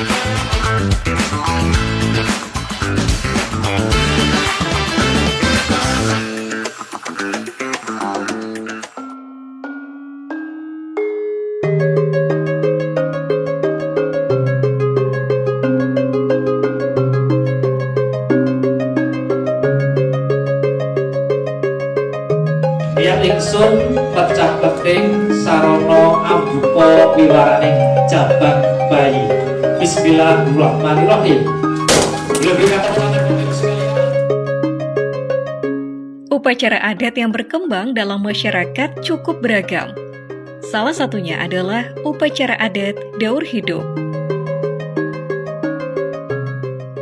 Yen ingsun pecah beting sarana ambupa wiwaraning jabang bayi. Bismillahirrahmanirrahim. Upacara adat yang berkembang dalam masyarakat cukup beragam. Salah satunya adalah upacara adat daur hidup.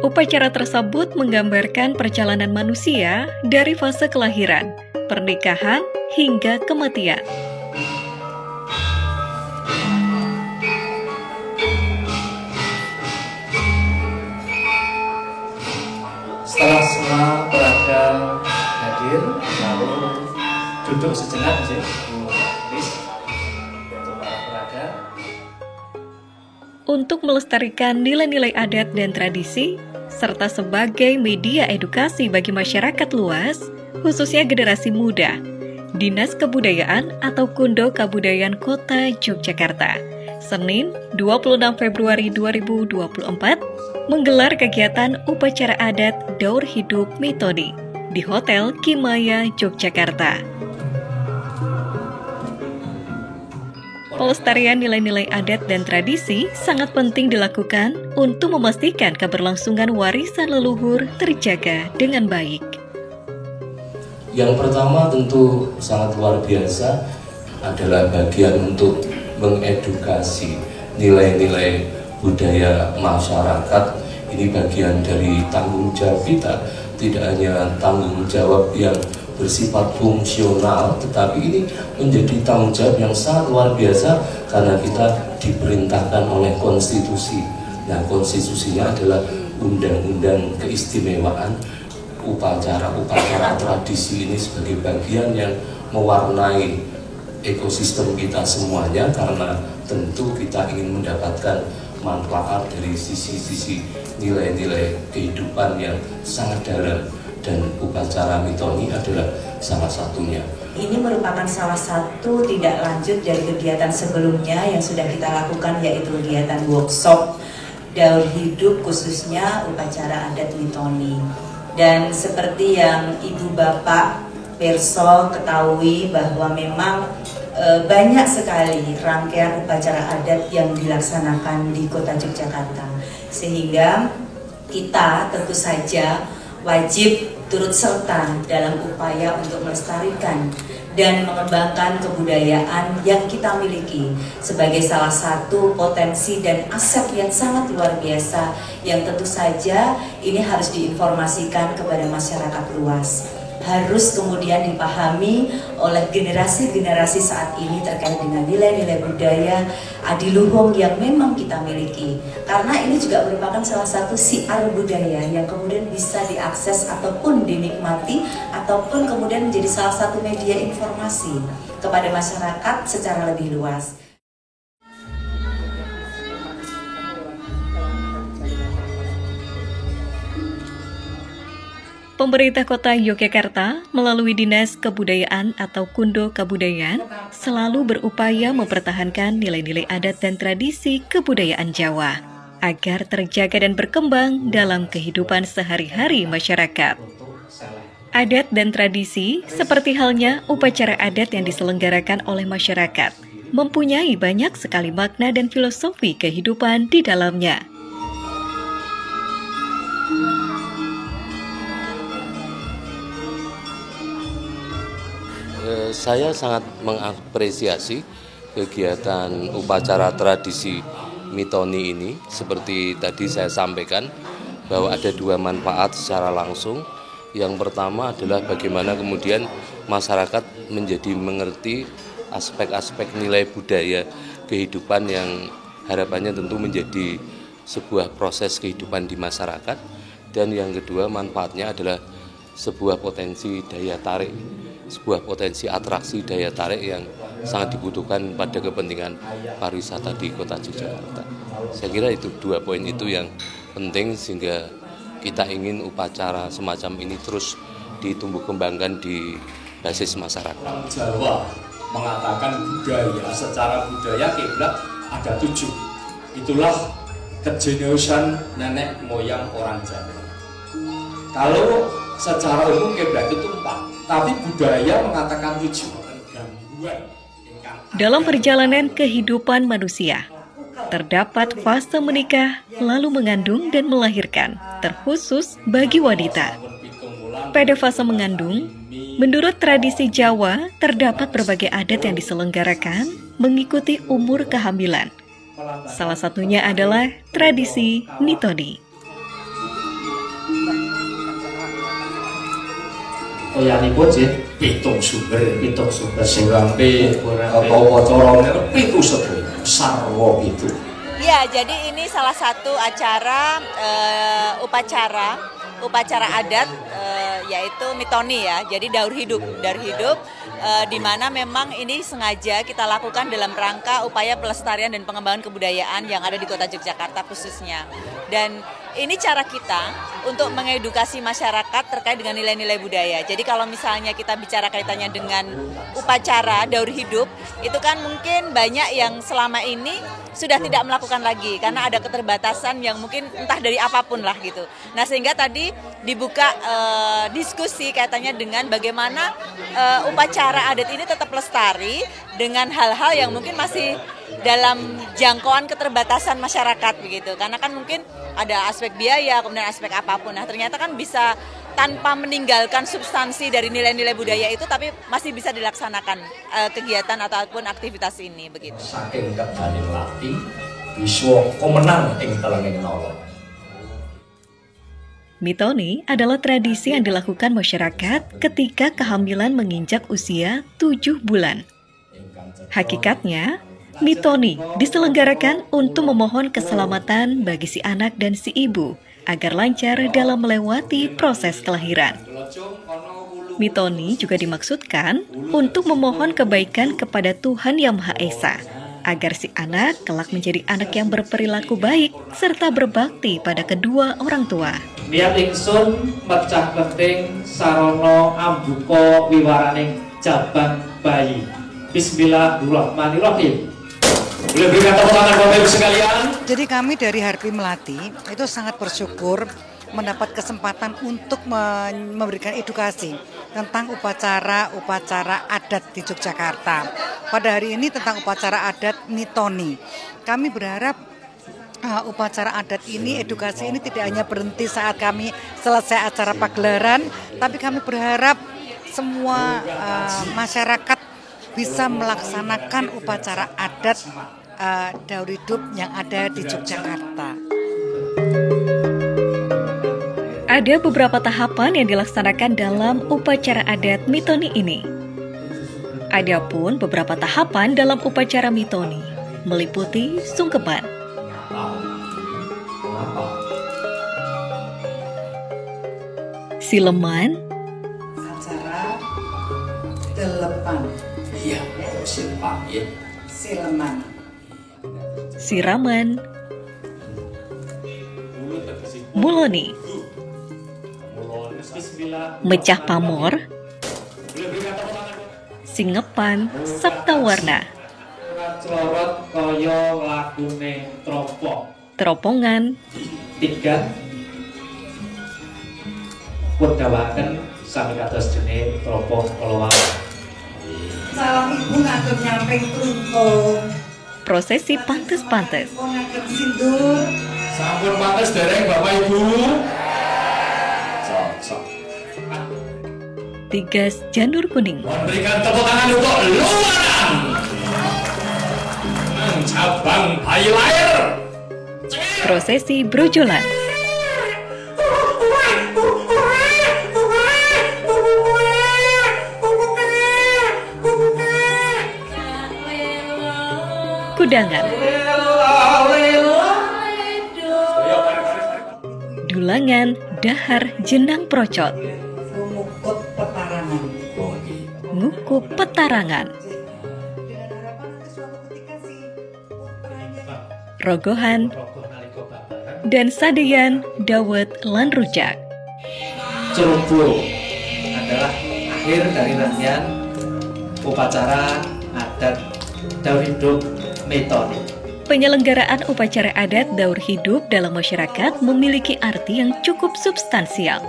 Upacara tersebut menggambarkan perjalanan manusia dari fase kelahiran, pernikahan, hingga kematian. Setelah semua peraga hadir, lalu duduk sejenak sih, untuk para peraga. Untuk melestarikan nilai-nilai adat dan tradisi, serta sebagai media edukasi bagi masyarakat luas, khususnya generasi muda, Dinas Kebudayaan atau Kundo Kabudayaan Kota Yogyakarta, Senin 26 Februari 2024, menggelar kegiatan upacara adat daur hidup Mitoni di Hotel Kimaya, Yogyakarta. Pelestarian nilai-nilai adat dan tradisi sangat penting dilakukan untuk memastikan keberlangsungan warisan leluhur terjaga dengan baik. Yang pertama tentu sangat luar biasa adalah bagian untuk mengedukasi nilai-nilai budaya masyarakat. Ini bagian dari tanggung jawab kita, tidak hanya tanggung jawab yang bersifat fungsional, tetapi ini menjadi tanggung jawab yang sangat luar biasa karena kita diperintahkan oleh konstitusi. Nah, konstitusinya adalah undang-undang keistimewaan. Upacara tradisi ini sebagai bagian yang mewarnai ekosistem kita semuanya, karena tentu kita ingin mendapatkan manfaat dari sisi-sisi nilai-nilai kehidupan yang sangat dalam, dan upacara Mitoni adalah salah satunya. Ini merupakan salah satu tindak lanjut dari kegiatan sebelumnya yang sudah kita lakukan, yaitu kegiatan workshop daur hidup khususnya upacara adat Mitoni. Dan seperti yang Ibu Bapak Perso ketahui bahwa memang banyak sekali rangkaian upacara adat yang dilaksanakan di Kota Yogyakarta, sehingga kita tentu saja wajib turut serta dalam upaya untuk melestarikan dan mengembangkan kebudayaan yang kita miliki sebagai salah satu potensi dan aset yang sangat luar biasa yang tentu saja ini harus diinformasikan kepada masyarakat luas. Harus kemudian dipahami oleh generasi-generasi saat ini terkait dengan nilai-nilai budaya adiluhung yang memang kita miliki. Karena ini juga merupakan salah satu siar budaya yang kemudian bisa diakses ataupun dinikmati ataupun kemudian menjadi salah satu media informasi kepada masyarakat secara lebih luas. Pemerintah Kota Yogyakarta melalui Dinas Kebudayaan atau Kundo Kabudayaan selalu berupaya mempertahankan nilai-nilai adat dan tradisi kebudayaan Jawa agar terjaga dan berkembang dalam kehidupan sehari-hari masyarakat. Adat dan tradisi seperti halnya upacara adat yang diselenggarakan oleh masyarakat mempunyai banyak sekali makna dan filosofi kehidupan di dalamnya. Saya sangat mengapresiasi kegiatan upacara tradisi Mitoni ini. Seperti tadi saya sampaikan bahwa ada dua manfaat secara langsung. Yang pertama adalah bagaimana kemudian masyarakat menjadi mengerti aspek-aspek nilai budaya kehidupan yang harapannya tentu menjadi sebuah proses kehidupan di masyarakat. Dan yang kedua manfaatnya adalah sebuah potensi daya tarik, sebuah potensi atraksi daya tarik yang sangat dibutuhkan pada kepentingan pariwisata di Kota Yogyakarta. Saya kira itu 2 poin itu yang penting sehingga kita ingin upacara semacam ini terus ditumbuh kembangkan di basis masyarakat. Orang Jawa mengatakan budaya, secara budaya kiblat ada 7. Itulah kejeniusan nenek moyang orang Jawa. Kalau secara umum kiblat itu 4, tapi budaya mengatakan 7. Dalam perjalanan kehidupan manusia, terdapat fase menikah, lalu mengandung dan melahirkan, terkhusus bagi wanita. Pada fase mengandung, menurut tradisi Jawa, terdapat berbagai adat yang diselenggarakan mengikuti umur kehamilan. Salah satunya adalah tradisi mitoni. Toyanipun sih pitung sumber sing rampe apa-apa 7 sedaya sarwa itu. Ya, jadi ini salah satu acara upacara adat yaitu mitoni ya. Jadi daur hidup di mana memang ini sengaja kita lakukan dalam rangka upaya pelestarian dan pengembangan kebudayaan yang ada di Kota Yogyakarta khususnya. Dan ini cara kita untuk mengedukasi masyarakat terkait dengan nilai-nilai budaya. Jadi kalau misalnya kita bicara kaitannya dengan upacara daur hidup, itu kan mungkin banyak yang selama ini sudah tidak melakukan lagi karena ada keterbatasan yang mungkin entah dari apapun lah gitu. Nah sehingga tadi dibuka diskusi kaitannya dengan bagaimana upacara adat ini tetap lestari dengan hal-hal yang mungkin masih dalam jangkauan keterbatasan masyarakat begitu. Karena kan mungkin ada aspek biaya, kemudian aspek apapun. Nah ternyata kan bisa tanpa meninggalkan substansi dari nilai-nilai budaya itu, tapi masih bisa dilaksanakan kegiatan ataupun aktivitas ini begitu. Saking kedaning lati, wiswa kemenang ing telenging nala. Mitoni adalah tradisi yang dilakukan masyarakat ketika kehamilan menginjak usia 7 bulan. Hakikatnya, mitoni diselenggarakan untuk memohon keselamatan bagi si anak dan si ibu agar lancar dalam melewati proses kelahiran. Mitoni juga dimaksudkan untuk memohon kebaikan kepada Tuhan Yang Maha Esa agar si anak kelak menjadi anak yang berperilaku baik serta berbakti pada kedua orang tua. Niat ingsun mecah penting sarana ambuka wiwaraning jabang bayi. Bismillahirrahmanirrahim. Boleh berikan tepuk tangan Bapak Ibu sekalian. Jadi kami dari Harpi Melati itu sangat bersyukur mendapat kesempatan untuk memberikan edukasi tentang upacara adat di Yogyakarta. Pada hari ini tentang upacara adat mitoni. Kami berharap upacara adat ini, edukasi ini tidak hanya berhenti saat kami selesai acara pagelaran, tapi kami berharap semua masyarakat bisa melaksanakan upacara adat daur hidup yang ada di Yogyakarta. Ada beberapa tahapan yang dilaksanakan dalam upacara adat mitoni ini. Adapun beberapa tahapan dalam upacara mitoni meliputi sungkepan, sileman, Acara delepan, Iya, sileman ya. sileman, siraman, muloni, mecah pamor, singepan, sabtawarna, Clorot kaya lagune tropong. teropongan, 3 Wedawaken sami kados dene tropong kelawang. salam ibu ngagem nyamping truntung, prosesi pantes-pantes, ngagem sindur, Sampun pantes dereng Bapak Ibu. Cocok. 3 janur kuning, Mohon berikan tepuk tangan untuk luaran. Cabang bayi lahir. prosesi brojolan, kudangan, dulangan, dahar, jenang procot, ngukut petarangan. ngukup petarangan, Rogohan, dan Sadeyan Dawet lan Rujak. Ceroboh adalah akhir dari rangkaian upacara adat daur hidup Metoni. Penyelenggaraan upacara adat daur hidup dalam masyarakat memiliki arti yang cukup substansial.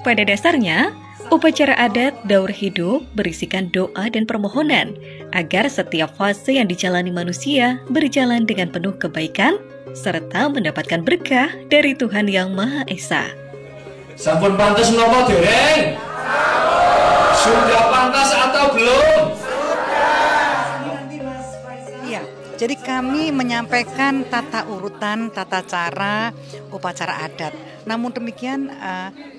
Pada dasarnya, upacara adat daur hidup berisikan doa dan permohonan agar setiap fase yang dijalani manusia berjalan dengan penuh kebaikan serta mendapatkan berkah dari Tuhan Yang Maha Esa. Sampun pantas menapa dereng? Sudah pantas atau belum? Iya, jadi kami menyampaikan tata urutan, tata cara upacara adat. Namun demikian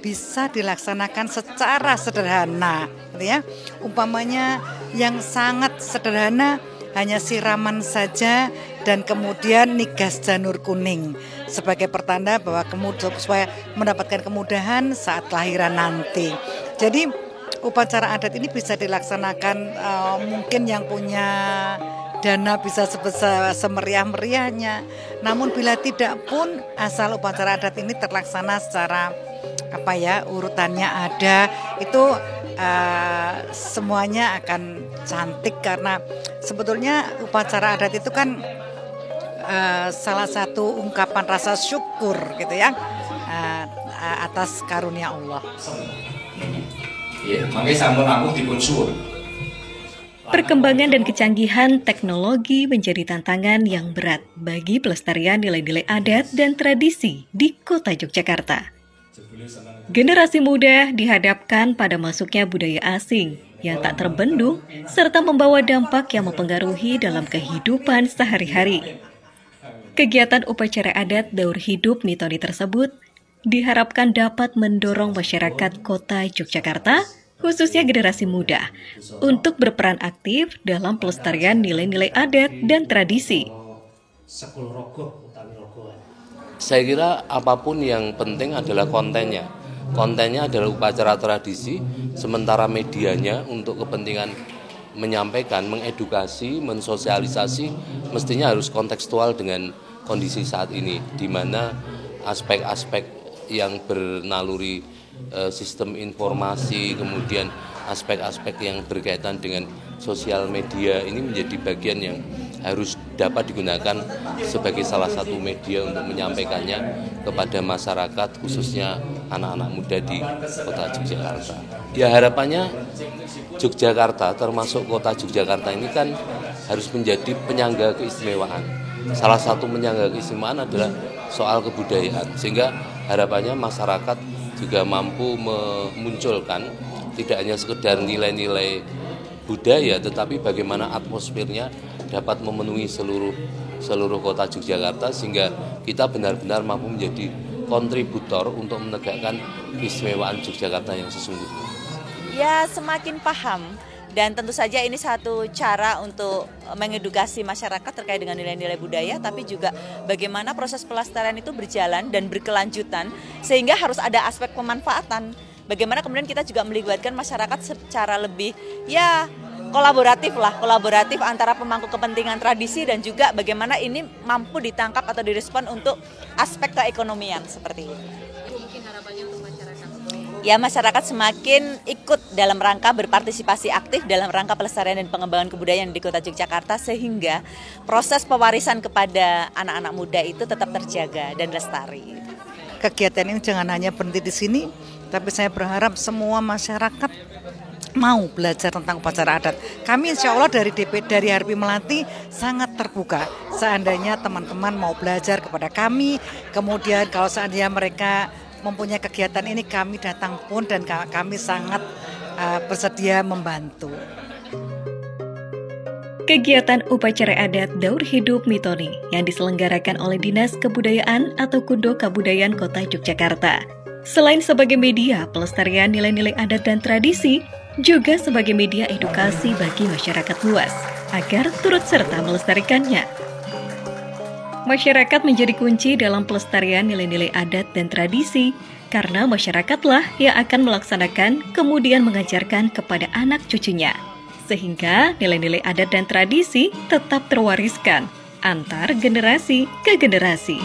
bisa dilaksanakan secara sederhana, gitu ya. Umpamanya yang sangat sederhana hanya siraman saja dan kemudian nigas janur kuning sebagai pertanda bahwa supaya mendapatkan kemudahan saat lahiran nanti. Jadi upacara adat ini bisa dilaksanakan mungkin yang punya dana bisa sebesar semeriah-meriahnya. Namun bila tidak pun asal upacara adat ini terlaksana secara urutannya ada, itu semuanya akan cantik karena sebetulnya upacara adat itu kan salah satu ungkapan rasa syukur gitu ya atas karunia Allah. Ya, makanya sampun aku dipun suwun. Perkembangan dan kecanggihan teknologi menjadi tantangan yang berat bagi pelestarian nilai-nilai adat dan tradisi di Kota Yogyakarta. Generasi muda dihadapkan pada masuknya budaya asing yang tak terbendung serta membawa dampak yang mempengaruhi dalam kehidupan sehari-hari. Kegiatan upacara adat daur hidup Metoni tersebut diharapkan dapat mendorong masyarakat Kota Yogyakarta, khususnya generasi muda, untuk berperan aktif dalam pelestarian nilai-nilai adat dan tradisi. Saya kira apapun yang penting adalah kontennya. Kontennya adalah upacara tradisi, sementara medianya untuk kepentingan menyampaikan, mengedukasi, mensosialisasi, mestinya harus kontekstual dengan kondisi saat ini, di mana aspek-aspek yang bernaluri sistem informasi, kemudian aspek-aspek yang berkaitan dengan sosial media ini menjadi bagian yang harus dapat digunakan sebagai salah satu media untuk menyampaikannya kepada masyarakat, khususnya anak-anak muda di Kota Yogyakarta. Ya, harapannya Yogyakarta, termasuk Kota Yogyakarta ini kan harus menjadi penyangga keistimewaan. Salah satu penyangga keistimewaan adalah soal kebudayaan, sehingga harapannya masyarakat juga mampu memunculkan tidak hanya sekedar nilai-nilai budaya, tetapi bagaimana atmosfernya dapat memenuhi seluruh kota Yogyakarta, sehingga kita benar-benar mampu menjadi kontributor untuk menegakkan keistimewaan Yogyakarta yang sesungguhnya. Ya, semakin paham. Dan tentu saja ini satu cara untuk mengedukasi masyarakat terkait dengan nilai-nilai budaya, tapi juga bagaimana proses pelestarian itu berjalan dan berkelanjutan, sehingga harus ada aspek pemanfaatan. Bagaimana kemudian kita juga melibatkan masyarakat secara lebih kolaboratif antara pemangku kepentingan tradisi dan juga bagaimana ini mampu ditangkap atau direspon untuk aspek keekonomian seperti itu. Mungkin harapannya untuk masyarakat? Ya, masyarakat semakin ikut dalam rangka berpartisipasi aktif dalam rangka pelestarian dan pengembangan kebudayaan di Kota Yogyakarta, sehingga proses pewarisan kepada anak-anak muda itu tetap terjaga dan lestari. Kegiatan ini jangan hanya berhenti di sini, tapi saya berharap semua masyarakat mau belajar tentang upacara adat. Kami insya Allah dari HRP Melati sangat terbuka. Seandainya teman-teman mau belajar kepada kami, kemudian kalau seandainya mereka mempunyai kegiatan ini, kami datang pun dan kami sangat bersedia membantu. Kegiatan upacara adat daur hidup Metoni yang diselenggarakan oleh Dinas Kebudayaan atau Kundo Kabudayaan Kota Yogyakarta. Selain sebagai media pelestarian nilai-nilai adat dan tradisi, juga sebagai media edukasi bagi masyarakat luas agar turut serta melestarikannya. Masyarakat menjadi kunci dalam pelestarian nilai-nilai adat dan tradisi karena masyarakatlah yang akan melaksanakan kemudian mengajarkan kepada anak cucunya. Sehingga nilai-nilai adat dan tradisi tetap terwariskan antar generasi ke generasi.